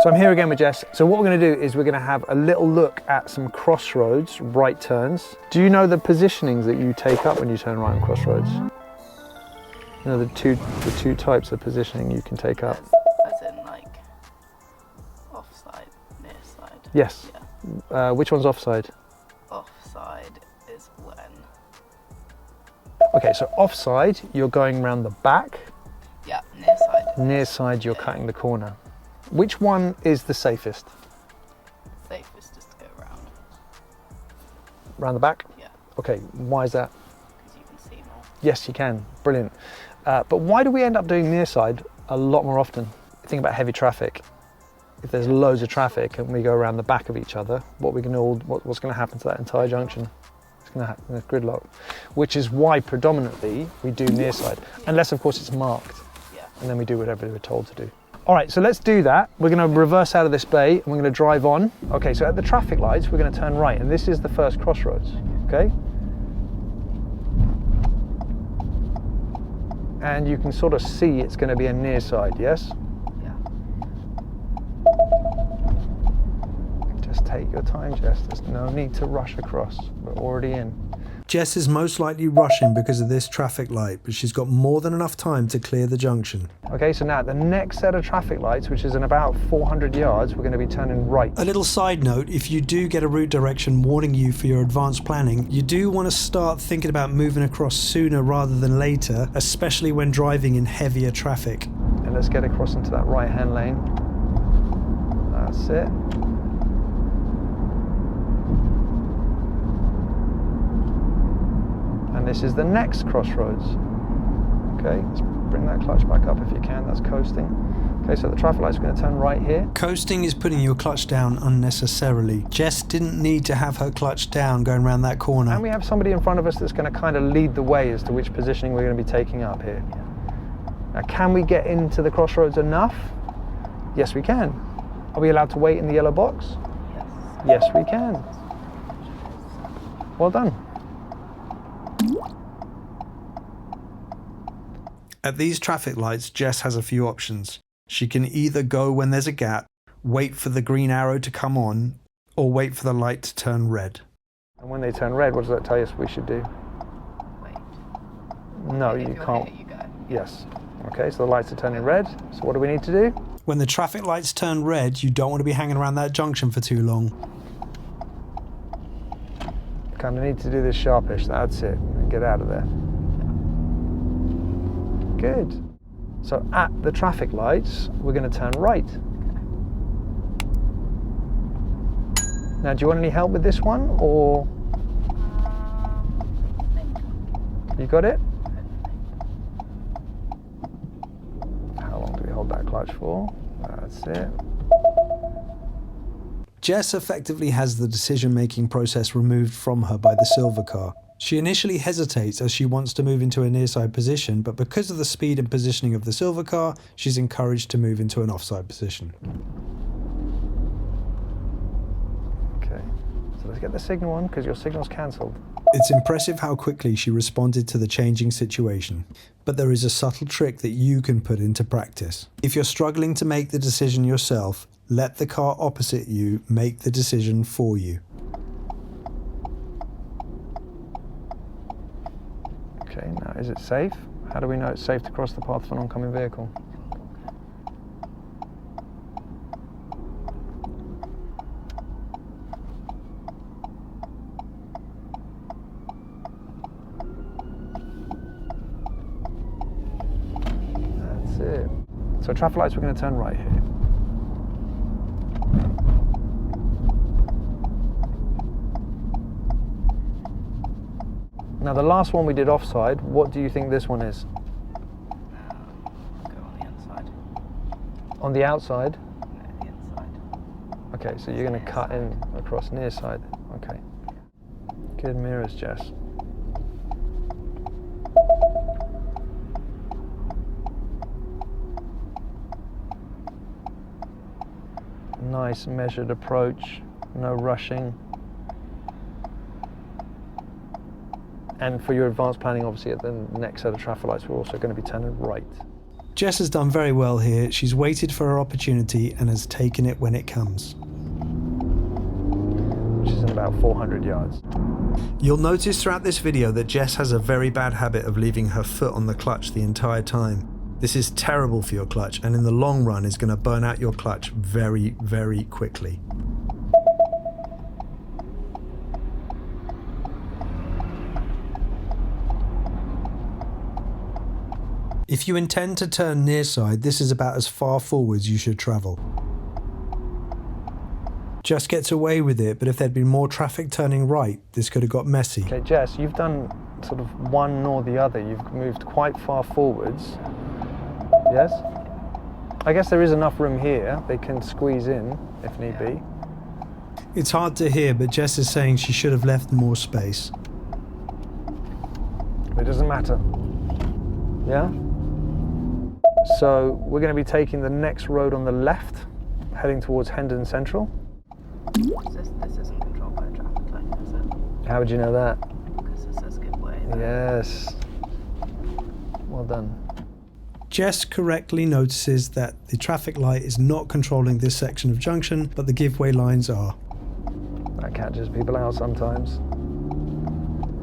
So I'm here again with Jess. So what we're going to do is we're going to have a little look at some crossroads, right turns. Do you know the positionings that you take up when you turn right on crossroads? You know the two types of positioning you can take up? As in like offside, near side? Yes. Yeah. Which one's offside? Offside is when? Okay, so offside, you're going around the back. Yeah, near side. Near side, you're cutting the corner. Which one is the safest? Safest is to go around. Round the back? Yeah. Okay, why is that? Because you can see more. Yes, you can. Brilliant. But why do we end up doing near side a lot more often? Think about heavy traffic. If there's loads of traffic and we go around the back of each other, what's going to happen to that entire junction? It's going to happen with gridlock, which is why predominantly we do near side, unless of course it's marked, and then we do whatever we're told to do. All right, so let's do that. We're going to reverse out of this bay and we're going to drive on. Okay, so at the traffic lights, we're going to turn right, and this is the first crossroads, okay? And you can sort of see it's going to be a near side, yes? Yeah. Just take your time, Jess. There's no need to rush across. We're already in. Jess is most likely rushing because of this traffic light, but she's got more than enough time to clear the junction. Okay, so now the next set of traffic lights, which is in about 400 yards, we're going to be turning right. A little side note, if you do get a route direction warning you for your advanced planning, you do want to start thinking about moving across sooner rather than later, especially when driving in heavier traffic. And let's get across into that right-hand lane. That's it. And this is the next crossroads. Okay, let's bring that clutch back up if you can, that's coasting. Okay, so the traffic lights are going to turn right here. Coasting is putting your clutch down unnecessarily. Jess didn't need to have her clutch down going around that corner. And we have somebody in front of us that's going to kind of lead the way as to which positioning we're going to be taking up here. Now, can we get into the crossroads enough? Yes, we can. Are we allowed to wait in the yellow box? Yes. Yes, we can. Well done. At these traffic lights, Jess has a few options. She can either go when there's a gap, wait for the green arrow to come on, or wait for the light to turn red. And when they turn red, what does that tell us we should do? Wait. No, If you you're can't. here, you go. Yes. Okay, so the lights are turning red. So what do we need to do? When the traffic lights turn red, you don't want to be hanging around that junction for too long. Kind of need to do this sharpish. That's it. And get out of there. Good. So at the traffic lights, we're going to turn right. Now, do you want any help with this one, or you got it? How long do we hold that clutch for? That's it. Jess effectively has the decision-making process removed from her by the silver car. She initially hesitates as she wants to move into a nearside position, but because of the speed and positioning of the silver car, she's encouraged to move into an offside position. Okay, so let's get the signal on, because your signal's cancelled. It's impressive how quickly she responded to the changing situation, but there is a subtle trick that you can put into practice. If you're struggling to make the decision yourself, let the car opposite you make the decision for you. Okay, now is it safe? How do we know it's safe to cross the path of an oncoming vehicle? That's it. So traffic lights, we're going to turn right here. Now the last one we did offside, what do you think this one is? Go on the inside. On the outside? No, the inside. Okay, so you're going to cut in across near side. Okay. Good mirrors, Jess. Nice measured approach, no rushing. And for your advanced planning, obviously at the next set of traffic lights, we're also going to be turning right. Jess has done very well here. She's waited for her opportunity and has taken it when it comes. Which is in about 400 yards. You'll notice throughout this video that Jess has a very bad habit of leaving her foot on the clutch the entire time. This is terrible for your clutch, and in the long run is going to burn out your clutch very, very quickly. If you intend to turn near side, this is about as far forwards you should travel. Jess gets away with it, but if there'd been more traffic turning right, this could have got messy. Okay, Jess, you've done sort of one nor the other. You've moved quite far forwards. Yes? I guess there is enough room here. They can squeeze in if need be. It's hard to hear, but Jess is saying she should have left more space. It doesn't matter. Yeah? So we're going to be taking the next road on the left, heading towards Hendon Central. This isn't controlled by a traffic light, is it? How would you know that? Because it says give way. Yes. Well done. Jess correctly notices that the traffic light is not controlling this section of junction, but the giveaway lines are. That catches people out sometimes.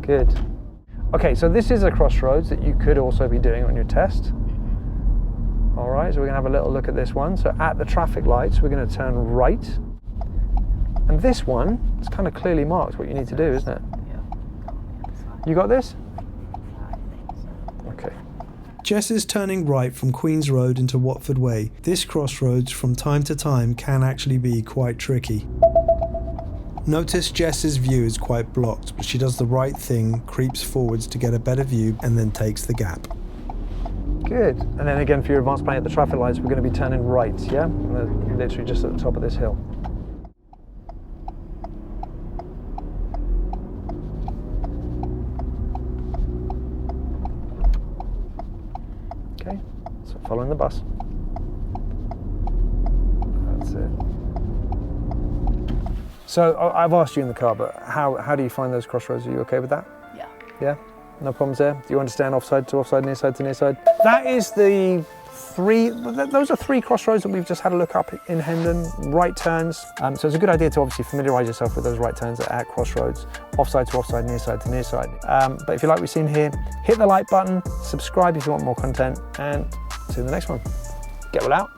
Good. Okay, so this is a crossroads that you could also be doing on your test. All right, so we're gonna have a little look at this one. So at the traffic lights, we're gonna turn right. And this one, it's kind of clearly marked what you need to do, isn't it? Yeah. On the other side. You got this? I think so. Okay. Jess is turning right from Queen's Road into Watford Way. This crossroads from time to time can actually be quite tricky. Notice Jess's view is quite blocked, but she does the right thing, creeps forwards to get a better view, and then takes the gap. Good. And then again, for your advanced planning at the traffic lights, we're going to be turning right, yeah? And they're literally just at the top of this hill. Okay, so following the bus. That's it. So I've asked you in the car, but how do you find those crossroads? Are you okay with that? Yeah. Yeah? No problems there? Do you understand offside to offside, near side to near side? That is those are three crossroads that we've just had a look up in Hendon, right turns. So it's a good idea to obviously familiarise yourself with those right turns at crossroads, offside to offside, near side to near side. But if you like what we've seen here, hit the like button, subscribe if you want more content, and see you in the next one. Get well out.